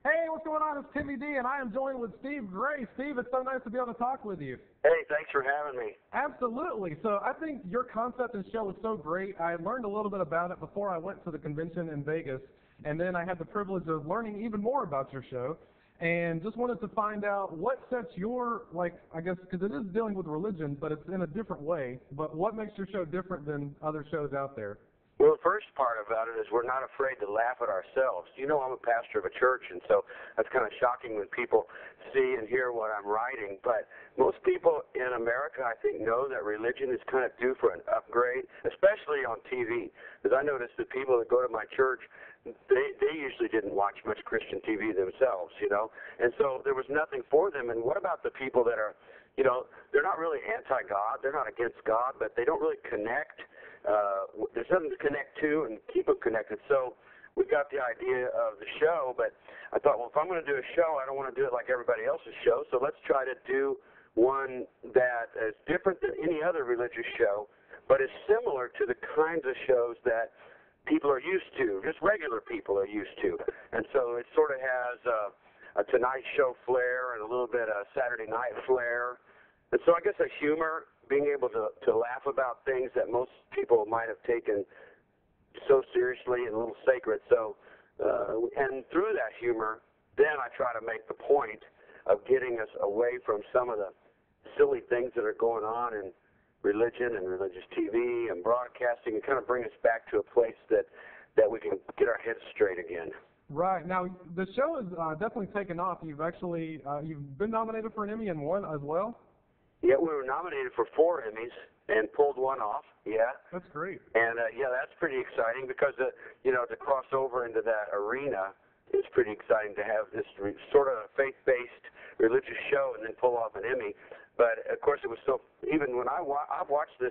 Hey, what's going on? It's Timmy D, and I am joined with Steve Gray. Steve, it's so nice to be able to talk with you. Hey, thanks for having me. Absolutely. So I think your concept and show is so great. I learned a little bit about it before I went to the convention in Vegas, and then I had the privilege of learning even more about your show, and just wanted to find out what sets your, I guess, because it is dealing with religion, but it's in a different way, but what makes your show different than other shows out there? Well, the first part about it is we're not afraid to laugh at ourselves. You know, I'm a pastor of a church, and so that's kind of shocking when people see and hear what I'm writing. But most people in America, I think, know that religion is kind of due for an upgrade, especially on TV. Because I noticed that people that go to my church, they usually didn't watch much Christian TV themselves, you know. And so there was nothing for them. And what about the people that are, you know, they're not really anti-God, they're not against God, but they don't really connect. There's something to connect to and keep them connected. So we got the idea of the show, but I thought, well, if I'm going to do a show, I don't want to do it like everybody else's show, so let's try to do one that is different than any other religious show, but is similar to the kinds of shows that people are used to, just regular people are used to. And so it sort of has a Tonight Show flair and a little bit of Saturday Night flair. And so I guess a humor, being able to laugh about things that most people might have taken so seriously and a little sacred. So, and through that humor, then I try to make the point of getting us away from some of the silly things that are going on in religion and religious TV and broadcasting, and kind of bring us back to a place that we can get our heads straight again. Right. Now, the show has definitely taken off. You've actually, you've been nominated for an Emmy and won as well? Yeah, we were nominated for 4 Emmys and pulled one off. Yeah. That's great. And yeah, that's pretty exciting because you know, to cross over into that arena is pretty exciting to have this sort of faith-based religious show and then pull off an Emmy. But of course, it was so. Even when I've watched the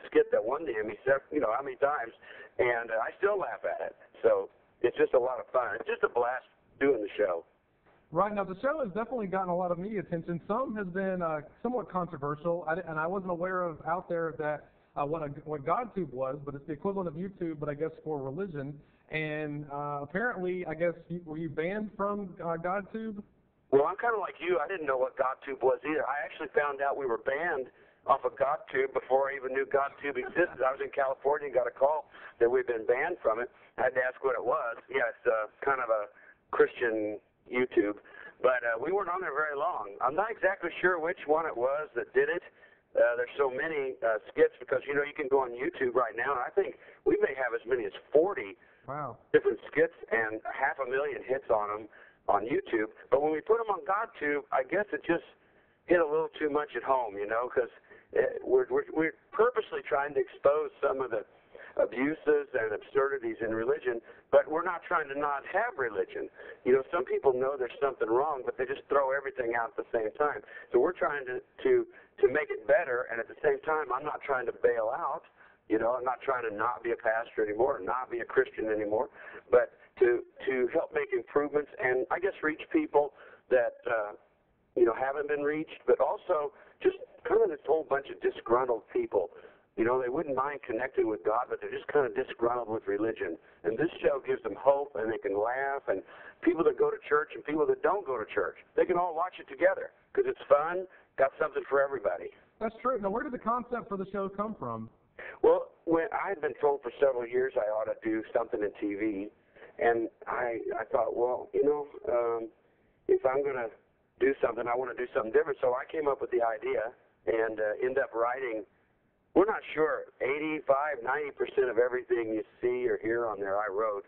skit that won the Emmy, you know, how many times, and I still laugh at it. So it's just a lot of fun. It's just a blast doing the show. Right. Now, the show has definitely gotten a lot of media attention. Some has been somewhat controversial, and I wasn't aware of out there that what GodTube was, but it's the equivalent of YouTube, but I guess for religion. And apparently, I guess, were you banned from GodTube? Well, I'm kind of like you. I didn't know what GodTube was either. I actually found out we were banned off of GodTube before I even knew GodTube existed. I was in California and got a call that we'd been banned from it. I had to ask what it was. Yeah, it's kind of a Christian YouTube, but we weren't on there very long. I'm not exactly sure which one it was that did it. There's so many skits because, you know, you can go on YouTube right now, and I think we may have as many as 40 different skits and 500,000 hits on them on YouTube. But when we put them on GodTube, I guess it just hit a little too much at home, you know, because we're purposely trying to expose some of the abuses and absurdities in religion, but we're not trying to not have religion. You know, some people know there's something wrong, but they just throw everything out at the same time. So we're trying to make it better, and at the same time, I'm not trying to bail out. You know, I'm not trying to not be a pastor anymore, not be a Christian anymore, but to help make improvements and, I guess, reach people that, you know, haven't been reached, but also just kind of this whole bunch of disgruntled people. You know, they wouldn't mind connecting with God, but they're just kind of disgruntled with religion. And this show gives them hope, and they can laugh. And people that go to church and people that don't go to church, they can all watch it together because it's fun, got something for everybody. That's true. Now, where did the concept for the show come from? Well, when I had been told for several years I ought to do something in TV, and I thought, well, you know, if I'm going to do something, I want to do something different. So I came up with the idea and ended up writing. We're not sure. 85, 90% of everything you see or hear on there I wrote,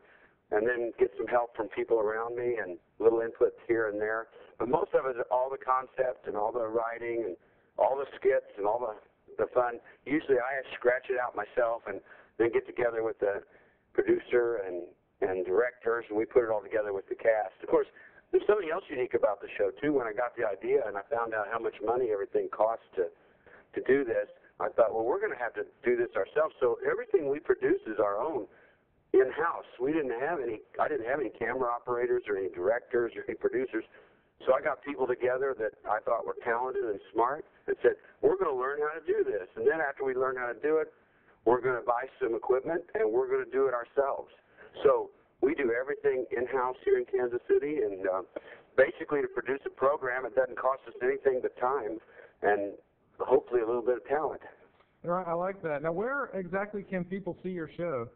and then get some help from people around me and little inputs here and there. But most of it is all the concept and all the writing and all the skits and all the fun. Usually I scratch it out myself and then get together with the producer and directors, and we put it all together with the cast. Of course, there's something else unique about the show, too. When I got the idea and I found out how much money everything costs to do this, I thought, well, we're going to have to do this ourselves. So everything we produce is our own in-house. I didn't have any camera operators or any directors or any producers. So I got people together that I thought were talented and smart and said, we're going to learn how to do this. And then after we learn how to do it, we're going to buy some equipment and we're going to do it ourselves. So we do everything in-house here in Kansas City, and basically to produce a program, it doesn't cost us anything but time and hopefully a little bit of talent. Right, I like that. Now, where exactly can people see your show?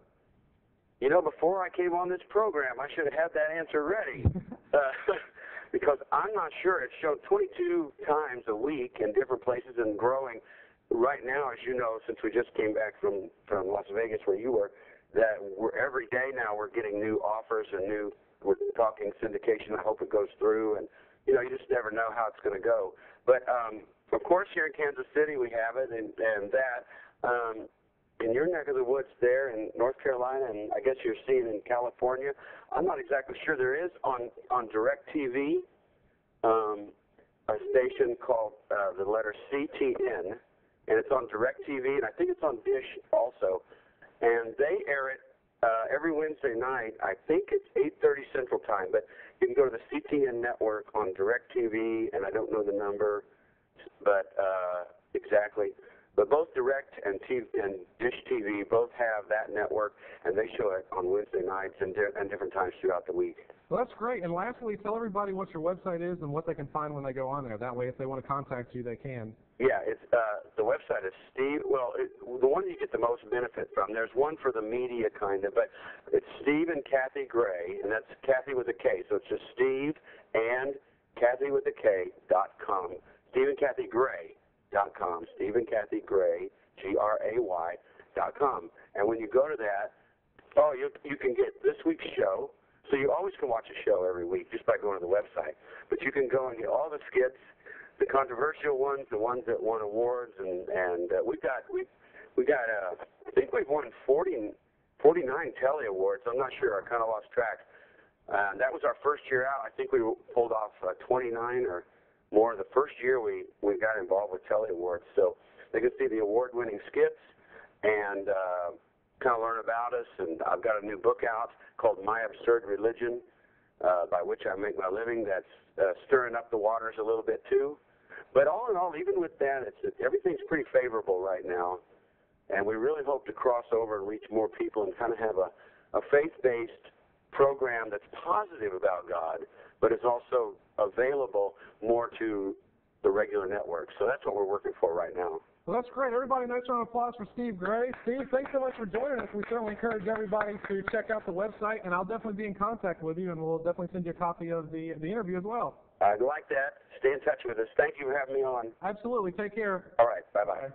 You know, before I came on this program, I should have had that answer ready. Because I'm not sure. It's shown 22 times a week in different places and growing. Right now, as you know, since we just came back from Las Vegas where you were, that every day now we're getting new offers and we're talking syndication. I hope it goes through, and you know, you just never know how it's going to go. But of course, here in Kansas City we have it, and that in your neck of the woods there in North Carolina, and I guess you're seeing in California. I'm not exactly sure. There is on DirecTV a station called the letter CTN, and it's on DirecTV, and I think it's on Dish also. And they air it every Wednesday night. I think it's 8:30 Central Time, but you can go to the CTN network on DirecTV, and I don't know the number, but exactly. But both Direct and Dish TV both have that network, and they show it on Wednesday nights and different times throughout the week. Well, that's great. And lastly, tell everybody what your website is and what they can find when they go on there. That way, if they want to contact you, they can. Yeah, it's the website is Steve. Well, the one you get the most benefit from. There's one for the media kind of, but it's Steve and Kathy Gray, and that's Kathy with a K. So it's just Steve and Kathy with a K.com. Steve and Kathy Gray.com. Steve and Kathy Gray, GRAY.com. And when you go to that, you can get this week's show. So you always can watch a show every week just by going to the website. But you can go and get all the skits, the controversial ones, the ones that won awards, and we got I think we've won 49 Telly Awards. I'm not sure. I kind of lost track. That was our first year out. I think we pulled off 29 or more the first year we got involved with Telly Awards. So they can see the award-winning skits and kind of learn about us. And I've got a new book out called My Absurd Religion, by which I make my living. That's stirring up the waters a little bit too. But all in all, even with that, everything's pretty favorable right now. And we really hope to cross over and reach more people and kind of have a faith-based program that's positive about God, but is also available more to the regular network. So that's what we're working for right now. Well, that's great. Everybody, nice round of applause for Steve Gray. Steve, thanks so much for joining us. We certainly encourage everybody to check out the website, and I'll definitely be in contact with you, and we'll definitely send you a copy of the interview as well. I'd like that. Stay in touch with us. Thank you for having me on. Absolutely. Take care. All right. Bye-bye. Bye.